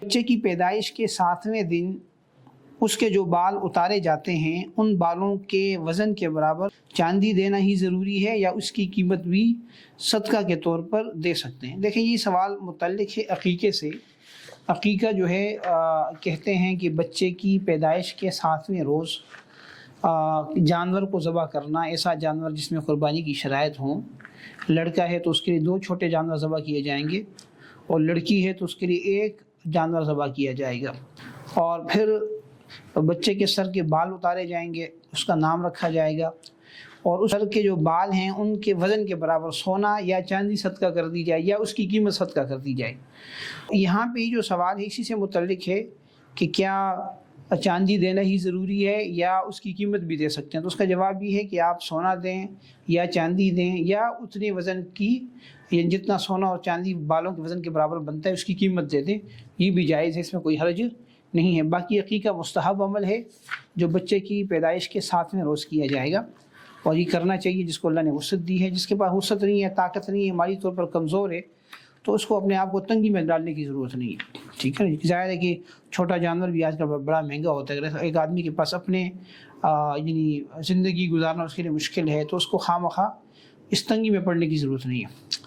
بچے کی پیدائش کے 7ویں دن اس کے جو بال اتارے جاتے ہیں ان بالوں کے وزن کے برابر چاندی دینا ہی ضروری ہے یا اس کی قیمت بھی صدقہ کے طور پر دے سکتے ہیں؟ دیکھیں یہ سوال متعلق ہے عقیقے سے۔ عقیقہ جو ہے کہتے ہیں کہ بچے کی پیدائش کے 7ویں روز جانور کو ذبح کرنا، ایسا جانور جس میں قربانی کی شرائط ہوں۔ لڑکا ہے تو اس کے لیے 2 چھوٹے جانور ذبح کیے جائیں گے، اور لڑکی ہے تو اس کے لیے 1 جانور ذبح کیا جائے گا، اور پھر بچے کے سر کے بال اتارے جائیں گے، اس کا نام رکھا جائے گا، اور اس سر کے جو بال ہیں ان کے وزن کے برابر سونا یا چاندی صدقہ کر دی جائے یا اس کی قیمت صدقہ کر دی جائے۔ یہاں پہ جو سوال ہے اسی سے متعلق ہے کہ کیا چاندی دینا ہی ضروری ہے یا اس کی قیمت بھی دے سکتے ہیں؟ تو اس کا جواب یہ ہے کہ آپ سونا دیں یا چاندی دیں یا اتنے وزن کی، یا جتنا سونا اور چاندی بالوں کے وزن کے برابر بنتا ہے اس کی قیمت دے دیں، یہ بھی جائز ہے، اس میں کوئی حرج نہیں ہے۔ باقی عقیقہ مستحب عمل ہے جو بچے کی پیدائش کے 7ویں روز کیا جائے گا، اور یہ کرنا چاہیے جس کو اللہ نے وسعت دی ہے۔ جس کے پاس وسعت نہیں ہے، طاقت نہیں ہے، مالی طور پر کمزور ہے، تو اس کو اپنے آپ کو تنگی میں ڈالنے کی ضرورت نہیں ہے، ٹھیک ہے نا۔ ظاہر ہے کہ چھوٹا جانور بھی آج کل بڑا مہنگا ہوتا ہے، ایک آدمی کے پاس اپنے یعنی زندگی گزارنا اس کے لیے مشکل ہے، تو اس کو خواہ مخواہ اس تنگی میں پڑنے کی ضرورت نہیں ہے۔